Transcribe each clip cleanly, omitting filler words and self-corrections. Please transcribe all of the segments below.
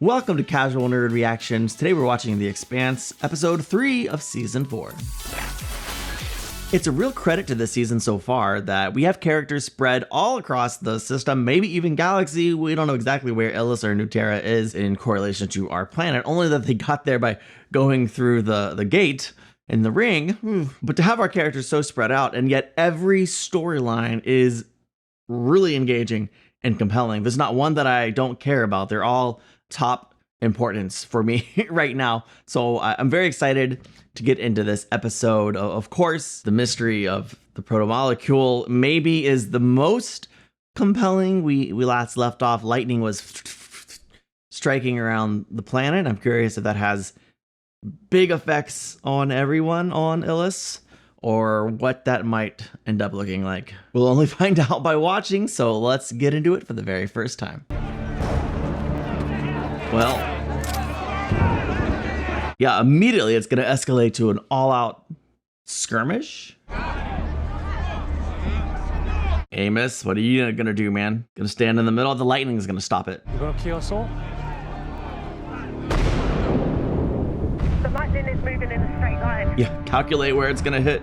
Welcome to Casual Nerd Reactions. Today we're watching The Expanse, episode 3 of season 4. It's a real credit to this season so far that we have characters spread all across the system, maybe even galaxy. We don't know exactly where Illis or Nuterra is in correlation to our planet, only that they got there by going through the gate in the ring. But to have our characters so spread out, and yet every storyline is really engaging and compelling. There's not one that I don't care about. They're all top importance for me right now. So I'm very excited to get into this episode. Of course, the mystery of the proto-molecule maybe is the most compelling. We last left off, lightning was striking around the planet. I'm curious if that has big effects on everyone on Illis, or what that might end up looking like. We'll only find out by watching, so let's get into it for the very first time. Well, yeah, immediately it's gonna escalate to an all-out skirmish. Amos, what are you gonna do, man? Gonna stand in the middle? The lightning is gonna stop it. You gonna kill us all? The lightning is moving in a straight line. Yeah, calculate where it's gonna hit.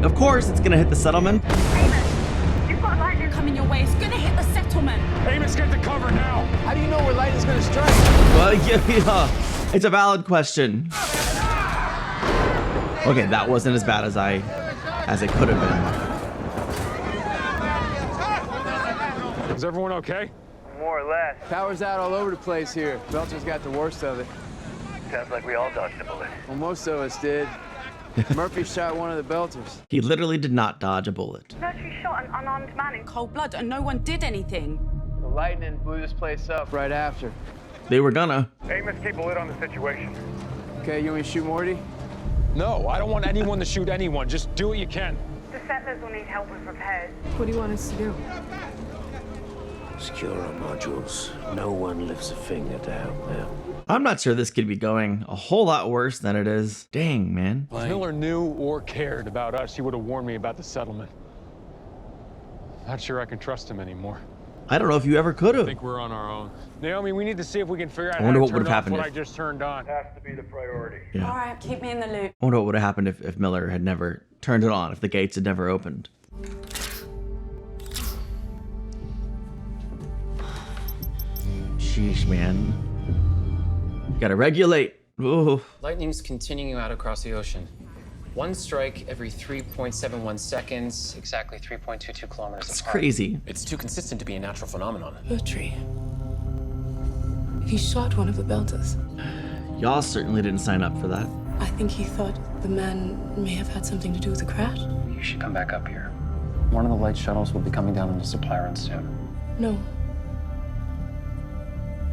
Of course, it's gonna hit the settlement. Amos, you've got lightning coming your way. It's gonna hit the settlement. Amos, get the cover now! How do you know where lightning's gonna strike? Well, yeah, it's a valid question. Okay, that wasn't as bad as it could have been. Is everyone okay? More or less. Power's out all over the place here. Belcher's got the worst of it. Sounds like we all dodged a bullet. Well, most of us did. Murphy shot one of the Belters. He literally did not dodge a bullet. Murtry shot an unarmed man in Cold blood, and no one did anything. The lightning blew this place up right after. They were gonna. Amos, keep a lid on the situation. Okay, you want me to shoot Morty? No, I don't want anyone to shoot anyone. Just do what you can. The settlers will need help with repairs. What do you want us to do? Secure our modules. No one lifts a finger to help now. I'm not sure this could be going a whole lot worse than it is. Dang, man. If Miller knew or cared about us, he would have warned me about the settlement. Not sure I can trust him anymore. I don't know if you ever could I have. think we're on our own. Naomi, we need to see if we can figure out I wonder how what to would turn have off happened what if- I just turned on. Has to be the priority. Yeah. All right, keep me in the loop. I wonder what would have happened if Miller had never turned it on, if the gates had never opened. Sheesh, man. You gotta regulate. Ooh. Lightning's continuing out across the ocean. One strike every 3.71 seconds, exactly 3.22 kilometers It's apart. crazy. It's too consistent to be a natural phenomenon. Murtry. He shot one of the Belters. Y'all certainly didn't sign up for that. I think he thought the man may have had something to do with the crash. You should come back up here. One of the light shuttles will be coming down on the supply run soon. No.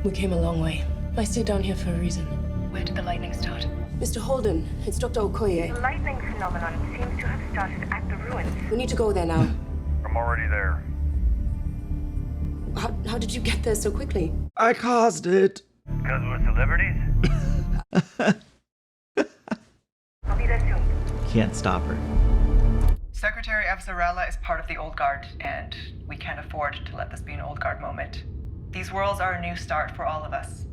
We came a long way. I stayed down here for a reason. Where did the lightning start? Mr. Holden, it's Dr. Okoye. The lightning phenomenon seems to have started at the ruins. We need to go there now. I'm already there. How did you get there so quickly? I caused it. Because we're celebrities? I'll be there soon. Can't stop her. Secretary Avzarella is part of the Old Guard, and we can't afford to let this be an Old Guard moment. These worlds are a new start for all of us.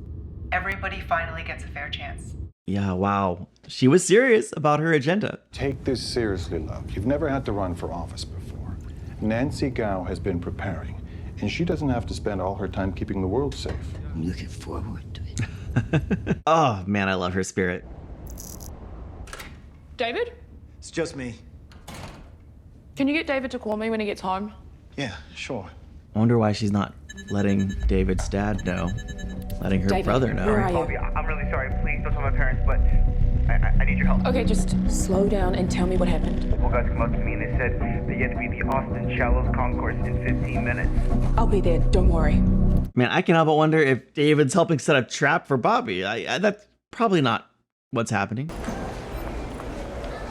Everybody finally gets a fair chance. Yeah, wow. She was serious about her agenda. Take this seriously, love. You've never had to run for office before. Nancy Gao has been preparing, and she doesn't have to spend all her time keeping the world safe. I'm looking forward to it. Oh, man, I love her spirit. David? It's just me. Can you get David to call me when he gets home? Yeah, sure. I wonder why she's not letting David's dad know. Letting her David, brother know. where are you? Bobby, I'm really sorry. Please don't tell my parents, but I need your help. Okay, just slow down and tell me what happened. Well, guys come up to me and they said that you have to be at the Austin Shallows concourse in 15 minutes. I'll be there, don't worry. Man, I can't help but wonder if David's helping set a trap for Bobby. That's probably not what's happening.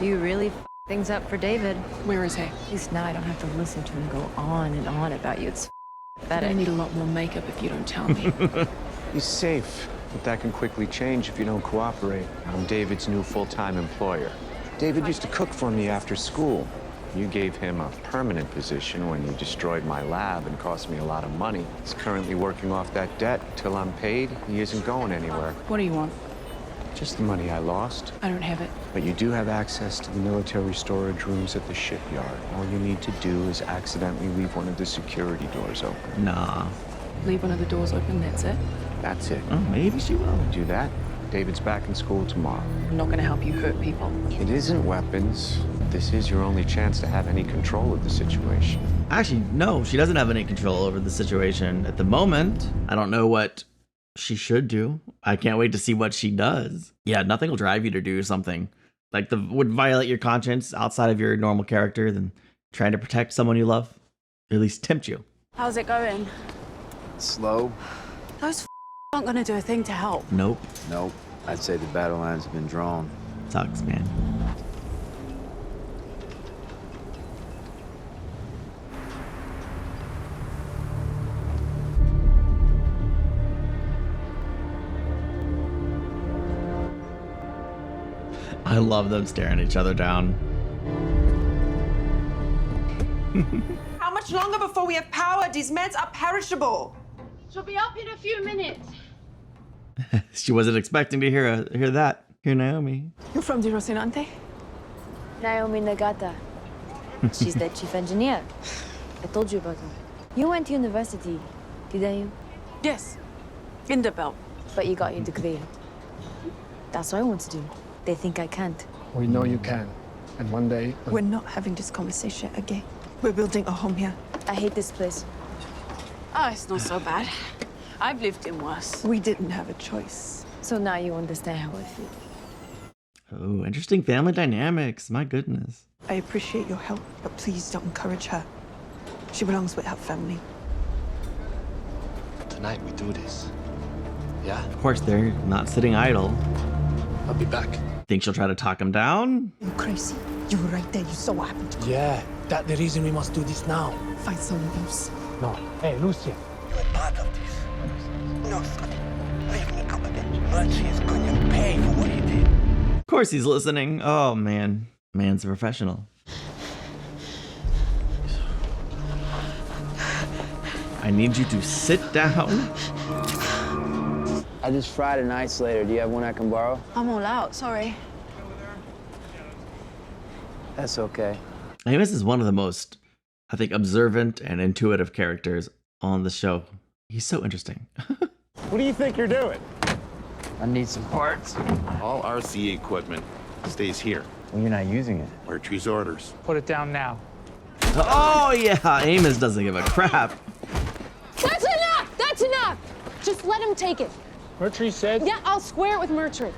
You really things up for David. Where is he? At least now I don't have to listen to him go on and on about you. It's I pathetic. need a lot more makeup if you don't tell me. He's safe, but that can quickly change if you don't cooperate. I'm David's new full-time employer. David used to cook for me after school. You gave him a permanent position when you destroyed my lab and cost me a lot of money. He's currently working off that debt. Till I'm paid, he isn't going anywhere. What do you want? Just the money I lost. I don't have it. But you do have access to the military storage rooms at the shipyard. All you need to do is accidentally leave one of the security doors open. Nah. Leave one of the doors open, that's it? That's it. Oh, maybe she will. Do that. David's back in school tomorrow. I'm not gonna help you hurt people. It isn't weapons. This is your only chance to have any control of the situation. Actually, no, she doesn't have any control over the situation at the moment. I don't know what she should do. I can't wait to see what she does. Yeah, nothing will drive you to do something like would violate your conscience outside of your normal character than trying to protect someone you love, or at least tempt you. How's it going? Slow? Those aren't gonna do a thing to help. Nope. Nope. I'd say the battle lines have been drawn. Sucks, man. I love them staring each other down. How much longer before we have power? These meds are perishable. She'll be up in a few minutes. She wasn't expecting to hear that. Hear Naomi. You're from the Rocinante? Naomi Nagata. She's the chief engineer. I told you about her. You went to university, didn't you? Yes. In the belt. But you got your degree. That's what I want to do. They think I can't. We know you can. And one day... We're not having this conversation again. We're building a home here. I hate this place. Oh, it's not so bad. I've lived in worse. We didn't have a choice. So now you understand how I feel. Oh, interesting family dynamics. My goodness. I appreciate your help, but please don't encourage her. She belongs with her family. Tonight we do this. Yeah? Of course, they're not sitting idle. I'll be back. Think she'll try to talk him down? You're crazy. You were right there. You saw what happened to her. Yeah, that's the reason we must do this now. Find someone else. No. Hey, Lucia. You're part of this. No, Scotty. Leave me out of it. Murtry is going to pay for what he did. Of course he's listening. Oh, man. Man's a professional. I need you to sit down. I just fried an isolator. Do you have one I can borrow? I'm all out, sorry. That's okay. Amos is one of the most, I think, observant and intuitive characters on the show. He's so interesting. What do you think you're doing? I need some parts. All RC equipment stays here. Well, you're not using it. Murtry's orders. Put it down now. Oh, yeah. Amos doesn't give a crap. That's enough! That's enough! Just let him take it. Murtry said... Yeah, I'll square it with Murtry.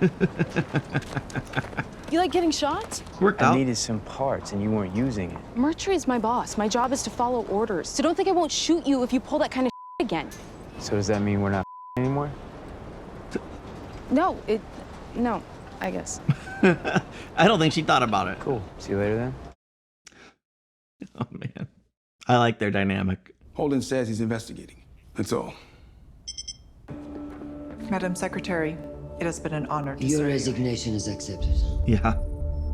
You like getting shot? Worked out. I needed some parts, and you weren't using it. Murtry is my boss. My job is to follow orders. So don't think I won't shoot you if you pull that kind of again. So does that mean we're not anymore? No, no, I guess. I don't think she thought about it. Cool. See you later, then. Oh, man. I like their dynamic. Holden says he's investigating. That's all. Madam Secretary, it has been an honor to Your serve resignation is accepted. Yeah,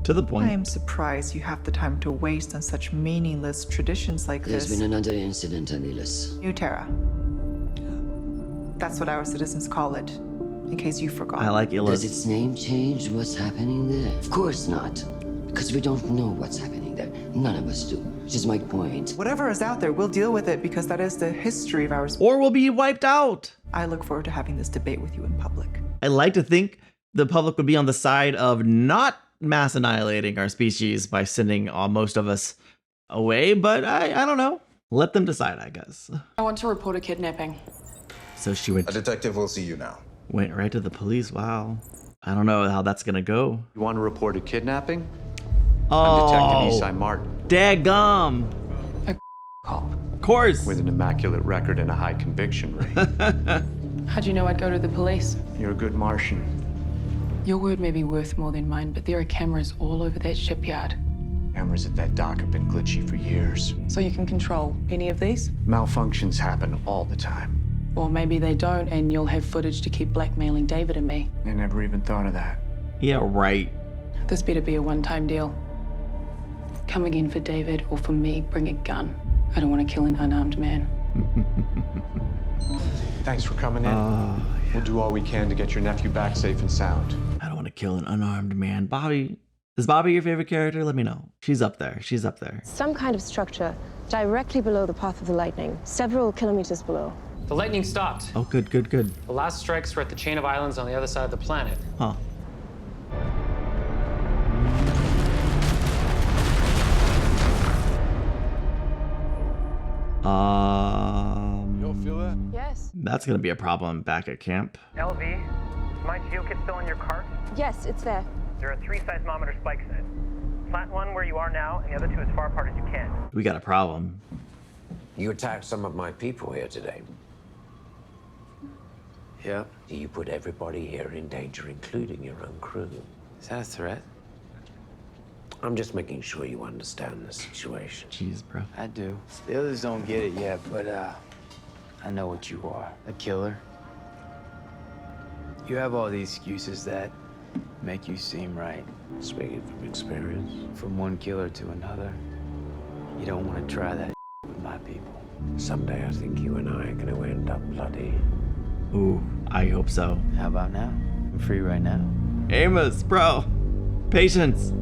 to the point. I am surprised you have the time to waste on such meaningless traditions like There's this. been another incident, Anilis. New Terra. That's what our citizens call it, in case you forgot. I like Illis. Does its name change what's happening there? Of course not. Because we don't know what's happening there. None of us do, which is my point. Whatever is out there, we'll deal with it because that is the history of ours. Or we'll be wiped out. I look forward to having this debate with you in public. I like to think the public would be on the side of not mass annihilating our species by sending most of us away, but I don't know. Let them decide, I guess. I want to report a kidnapping. So she went. A detective will see you now. Went right to the police. Wow. I don't know how that's gonna go. You want to report a kidnapping? Oh, I'm Detective Esai Martin. Daggum. Call. Of course. With an immaculate record and a high conviction rate. How'd you know I'd go to the police? You're a good Martian. Your word may be worth more than mine, but there are cameras all over that shipyard. Cameras at that dock have been glitchy for years. So you can control any of these? Malfunctions happen all the time. Or maybe they don't, and you'll have footage to keep blackmailing David and me. I never even thought of that. Yeah, right. This better be a one-time deal. Come again for David, or for me, bring a gun. I don't want to kill an unarmed man. Thanks for coming in. We'll do all we can to get your nephew back safe and sound. I don't want to kill an unarmed man. Bobby. Is Bobby your favorite character? Let me know. She's up there. She's up there. Some kind of structure directly below the path of the lightning, several kilometers below. The lightning stopped. Oh, good, good, good. The last strikes were at the chain of islands on the other side of the planet. Huh. You don't feel that? Yes. That's gonna be a problem back at camp. LV, is my geokit still in your cart? Yes, it's there. There are 3 seismometer spikes in it. Plant one where you are now, and the other 2 as far apart as you can. We got a problem. You attacked some of my people here today. Yeah. You put everybody here in danger, including your own crew. Is that a threat? I'm just making sure you understand the situation. Jeez, bro. I do. The others don't get it yet, but I know what you are. A killer. You have all these excuses that make you seem right. Speaking from experience. From one killer to another. You don't want to try that with my people. Someday I think you and I are going to end up bloody. Ooh, I hope so. How about now? I'm free right now. Amos, bro. Patience.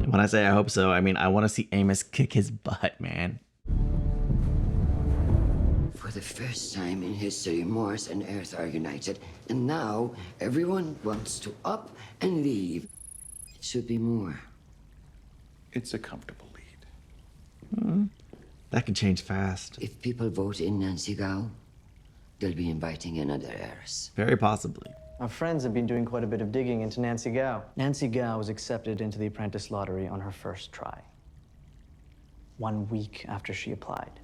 When I say I hope so, I mean I want to see Amos kick his butt, man. For the first time in history, Mars and Earth are united, and now everyone wants to up and leave. It should be more. It's a comfortable lead. That can change fast. If people vote in Nancy Gao, they'll be inviting another heiress. Very possibly. Our friends have been doing quite a bit of digging into Nancy Gao. Nancy Gao was accepted into the apprentice lottery on her first try. 1 week after she applied.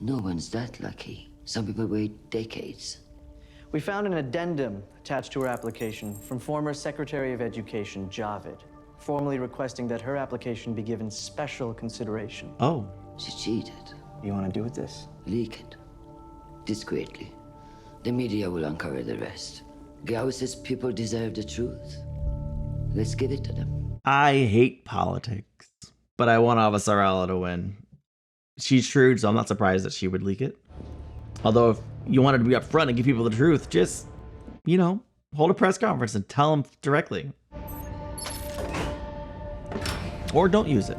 No one's that lucky. Some people wait decades. We found an addendum attached to her application from former Secretary of Education, Javid, formally requesting that her application be given special consideration. Oh. She cheated. You want to do with this? Leak it. Discreetly. The media will uncover the rest. Gao says people deserve the truth. Let's give it to them. I hate politics, but I want Avasarala to win. She's shrewd, so I'm not surprised that she would leak it. Although if you wanted to be upfront and give people the truth, just, you know, hold a press conference and tell them directly. Or don't use it,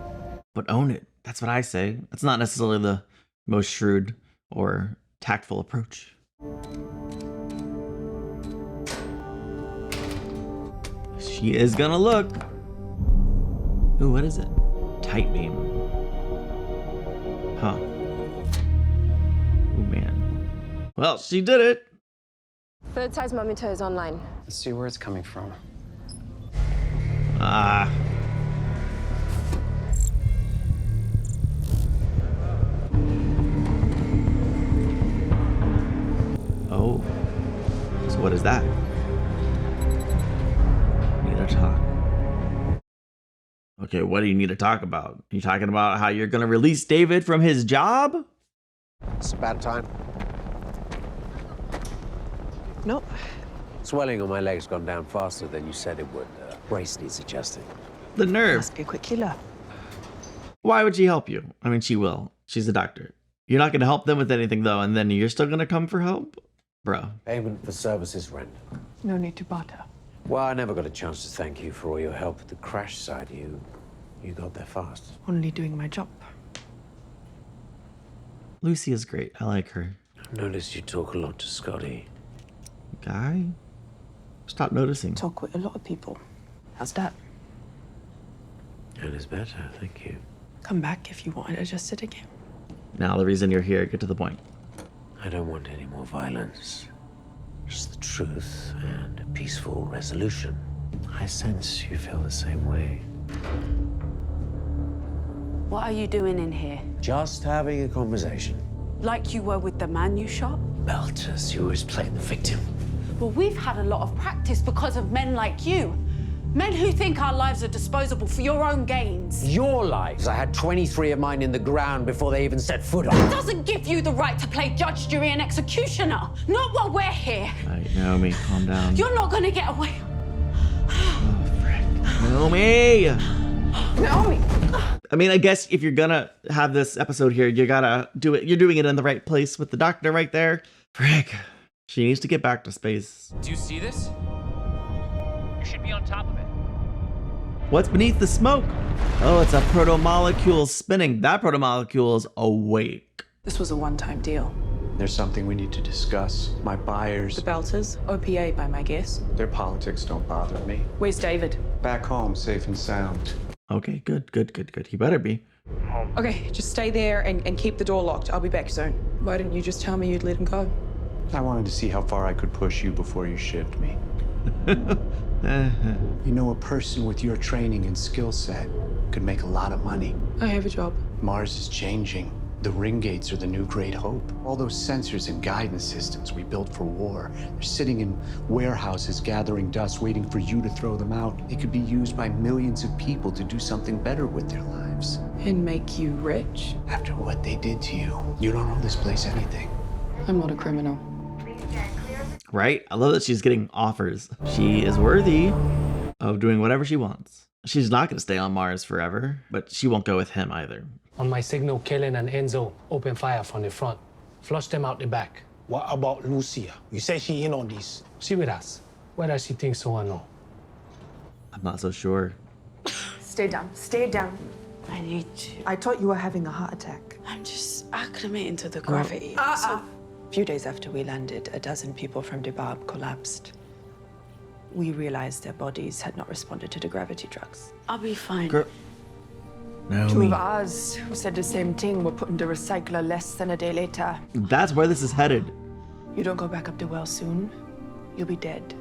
but own it. That's what I say. That's not necessarily the most shrewd or tactful approach. She is gonna look. Ooh, what is it? Tight beam. Huh. Ooh, man. Well, she did it. Third seismometer is online. Let's see where it's coming from. Ah. Oh. So what is that? Need to talk. Okay, what do you need to talk about? You talking about how you're gonna release David from his job? It's about time. Nope. Swelling on my leg's gone down faster than you said it would. Brace needs adjusting. The nerve. Must be a quick healer. Why would she help you? I mean, she will. She's a doctor. You're not gonna help them with anything though, and then you're still gonna come for help? Bro. Payment for services rendered. No need to barter. Well, I never got a chance to thank you for all your help at the crash site. You got there fast. Only doing my job. Lucy is great. I like her. I've noticed you talk a lot to Scotty. Guy? Stop noticing. Talk with a lot of people. How's that? It is better, thank you. Come back if you wanted to just sit again. Now the reason you're here, get to the point. I don't want any more violence. Just the truth and a peaceful resolution. I sense you feel the same way. What are you doing in here? Just having a conversation. Like you were with the man you shot? Belters, you always play the victim. Well, we've had a lot of practice because of men like you. Men who think our lives are disposable for your own gains. Your lives? I had 23 of mine in the ground before they even set foot on. It doesn't give you the right to play judge, jury, and executioner. Not while we're here. All right, Naomi, calm down. You're not gonna get away. Oh, frick. Naomi! Naomi! I mean, I guess if you're gonna have this episode here, you gotta do it. You're doing it in the right place with the doctor right there. Frick. She needs to get back to space. Do you see this? You should be on top of it. What's beneath the smoke? Oh, it's a proto-molecule spinning. That proto-molecule is awake. This was a one-time deal. There's something we need to discuss. My buyers, The Belters, OPA by my guess. their politics don't bother me. Where's David? Back home, safe and sound. Okay, good. He better be. Okay, just stay there and keep the door locked. I'll be back soon. Why didn't you just tell me you'd let him go? I wanted to see how far I could push you before you shipped me. You know, a person with your training and skill set could make a lot of money. I have a job. Mars is changing. The ring gates are the new great hope. All those sensors and guidance systems we built for war, they're sitting in warehouses gathering dust, waiting for you to throw them out. They could be used by millions of people to do something better with their lives. And make you rich? After what they did to you, you don't owe this place anything. I'm not a criminal. Right? I love that she's getting offers. She is worthy of doing whatever she wants. She's not going to stay on Mars forever, but she won't go with him either. On my signal, Kellen and Enzo open fire from the front. Flush them out the back. What about Lucia? You say she in on this. She with us. Whether she thinks so or no. I'm not so sure. Stay down. Stay down. I need to. I thought you were having a heart attack. I'm just acclimating to the gravity. A few days after we landed, a dozen people from Debab collapsed. We realized their bodies had not responded to the gravity drugs. I'll be fine. Girl. Two Naomi. of us who said the same thing were put in the recycler less than a day later. That's where this is headed. You don't go back up the well soon, you'll be dead.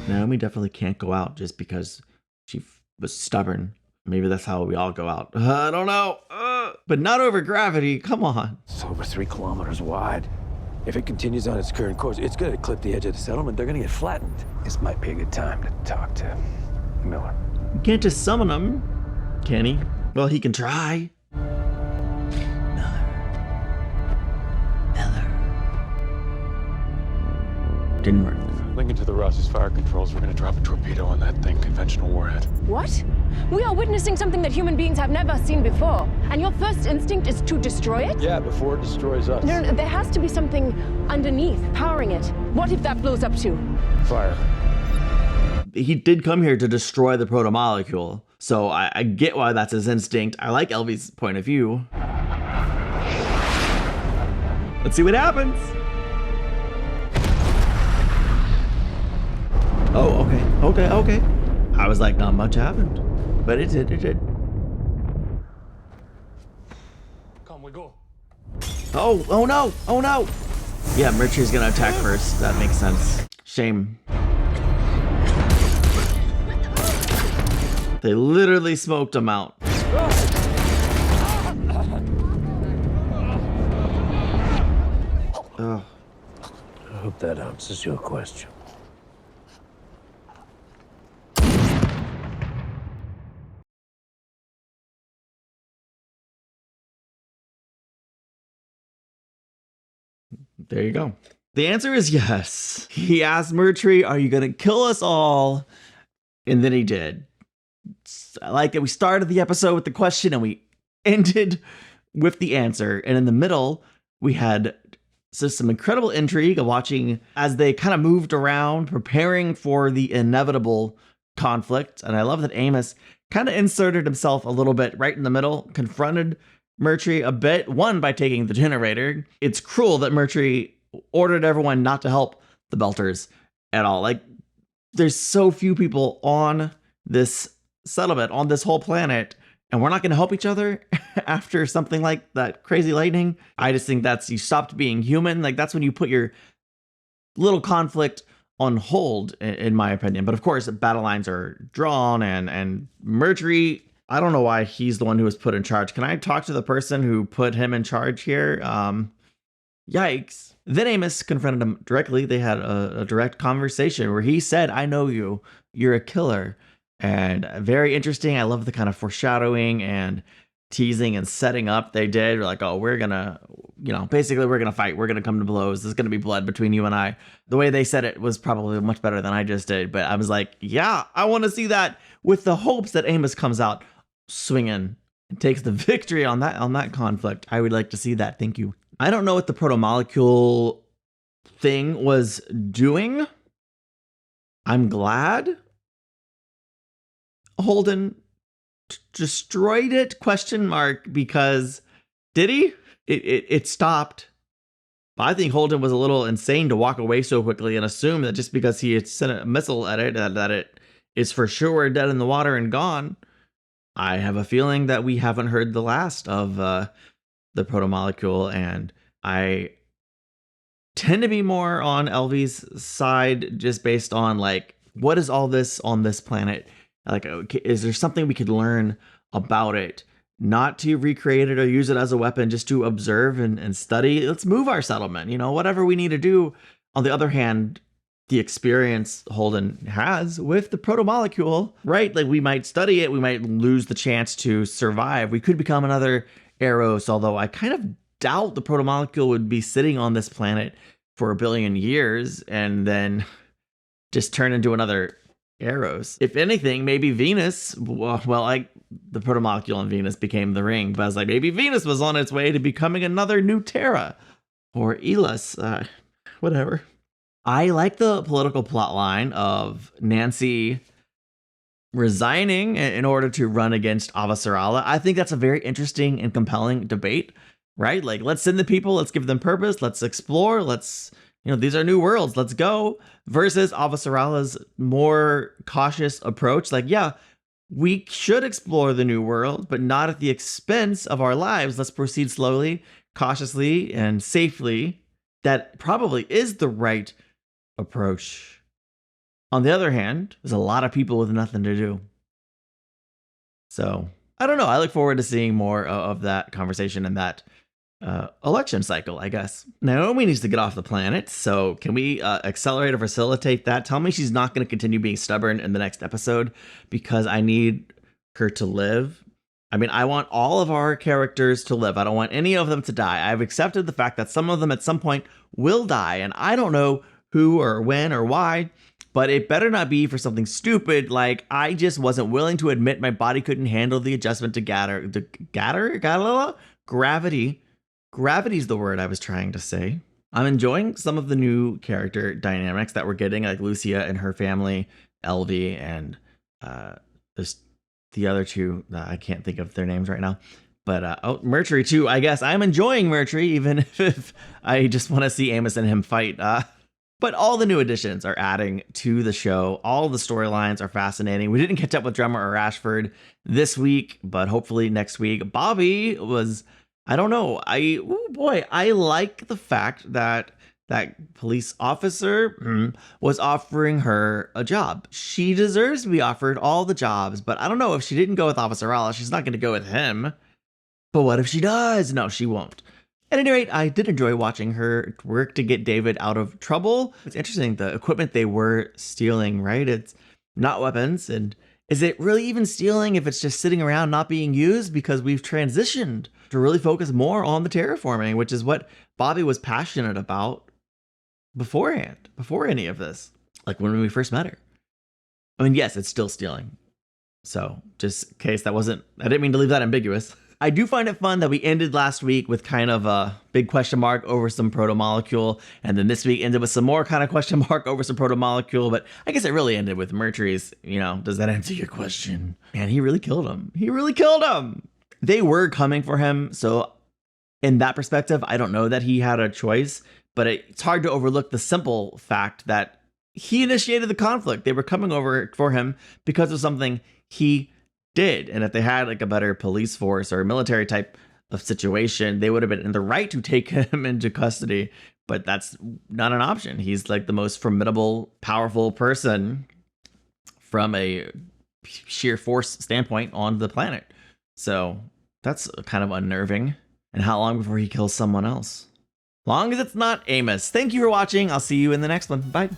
Naomi definitely can't go out just because she was stubborn. Maybe that's how we all go out. I don't know. But not over gravity. Come on. It's over 3 kilometers wide. If it continues on its current course, it's going to clip the edge of the settlement. They're going to get flattened. This might be a good time to talk to Miller. You can't just summon him, can he? Well, he can try. Miller. Didn't work. Linking to the Ross's fire controls, we're gonna drop a torpedo on that thing, conventional warhead. What? We are witnessing something that human beings have never seen before. And your first instinct is to destroy it? Yeah, before it destroys us. No, there has to be something underneath, powering it. What if that blows up too? Fire. He did come here to destroy the proto-molecule. So I get why that's his instinct. I like Elvie's point of view. Let's see what happens. Oh, okay. I was like, not much happened. But it did. Come, we go. Oh no. Yeah, Murtry's gonna attack first. That makes sense. Shame. They literally smoked him out. Oh. I hope that answers your question. There you go. The answer is yes. He asked Murtry, are you going to kill us all? And then he did. I like it. We started the episode with the question and we ended with the answer. And in the middle, we had some incredible intrigue of watching as they kind of moved around, preparing for the inevitable conflict. And I love that Amos kind of inserted himself a little bit right in the middle, confronted Murtry a bit, one by taking the generator. It's cruel that Murtry ordered everyone not to help the Belters at all. Like, there's so few people on this settlement, on this whole planet, and we're not going to help each other after something like that crazy lightning. I just think you stopped being human. Like, that's when you put your little conflict on hold, in my opinion. But of course, battle lines are drawn, and Murtry, I don't know why he's the one who was put in charge. Can I talk to the person who put him in charge here? Yikes. Then Amos confronted him directly. They had a direct conversation where he said, I know you. You're a killer. And very interesting. I love the kind of foreshadowing and teasing and setting up they did. We're like, oh, we're gonna, basically we're gonna fight. We're gonna come to blows. There's gonna be blood between you and I. The way they said it was probably much better than I just did. But I was like, yeah, I want to see that, with the hopes that Amos comes out swinging and takes the victory on that conflict. I would like to see that. Thank you. I don't know what the proto-molecule thing was doing. I'm glad Holden destroyed it, ? Because did he? It stopped. But I think Holden was a little insane to walk away so quickly and assume that just because he had sent a missile at it, that it is for sure dead in the water and gone. I have a feeling that we haven't heard the last of the proto-molecule, and I tend to be more on Elvie's side just based on, like, what is all this on this planet? Like, is there something we could learn about it? Not to recreate it or use it as a weapon, just to observe and study. Let's move our settlement, whatever we need to do. On the other hand, the experience Holden has with the proto-molecule, right? Like, we might study it, we might lose the chance to survive. We could become another Eros, although I kind of doubt the proto-molecule would be sitting on this planet for 1 billion years and then just turn into another Eros. If anything, maybe Venus, the proto-molecule on Venus became the ring, but I was like, maybe Venus was on its way to becoming another new Terra or Elos, whatever. I like the political plot line of Nancy resigning in order to run against Avasarala. I think that's a very interesting and compelling debate, right? Like, let's send the people, let's give them purpose, let's explore, these are new worlds, let's go. Versus Avasarala's more cautious approach. Like, yeah, we should explore the new world, but not at the expense of our lives. Let's proceed slowly, cautiously, and safely. That probably is the right approach. On the other hand, there's a lot of people with nothing to do. So, I don't know. I look forward to seeing more of that conversation and that election cycle, I guess. Naomi needs to get off the planet, so can we accelerate or facilitate that? Tell me she's not going to continue being stubborn in the next episode, because I need her to live. I mean, I want all of our characters to live. I don't want any of them to die. I've accepted the fact that some of them at some point will die, and I don't know who or when or why, but it better not be for something stupid like I just wasn't willing to admit my body couldn't handle the adjustment to gravity. Gravity's the word I was trying to say. I'm enjoying some of the new character dynamics that we're getting, like Lucia and her family, Elvie, and there's the other two. I can't think of their names right now. But Murtry too, I guess. I'm enjoying Murtry, even if I just want to see Amos and him fight. But all the new additions are adding to the show. All the storylines are fascinating. We didn't catch up with Drummer or Ashford this week, but hopefully next week. Bobby was... I don't know. I like the fact that that police officer was offering her a job. She deserves to be offered all the jobs, but I don't know, if she didn't go with Officer Rala, she's not going to go with him. But what if she does? No, she won't. At any rate, I did enjoy watching her work to get David out of trouble. It's interesting, the equipment they were stealing, right? It's not weapons, and is it really even stealing if it's just sitting around not being used? Because we've transitioned to really focus more on the terraforming, which is what Bobby was passionate about beforehand, before any of this. Like when we first met her. I mean, yes, it's still stealing. So just in case I didn't mean to leave that ambiguous. I do find it fun that we ended last week with kind of a big question mark over some proto-molecule, and then this week ended with some more kind of question mark over some proto-molecule, but I guess it really ended with Murtry's, does that answer your question? Man, he really killed him. He really killed him! They were coming for him, so in that perspective, I don't know that he had a choice, but it's hard to overlook the simple fact that he initiated the conflict. They were coming over for him because of something he did, and if they had like a better police force or a military type of situation, they would have been in the right to take him into custody, but that's not an option. He's like the most formidable, powerful person from a sheer force standpoint on the planet. So that's kind of unnerving. And how long before he kills someone else? Long as it's not Amos. Thank you for watching. I'll see you in the next one. Bye.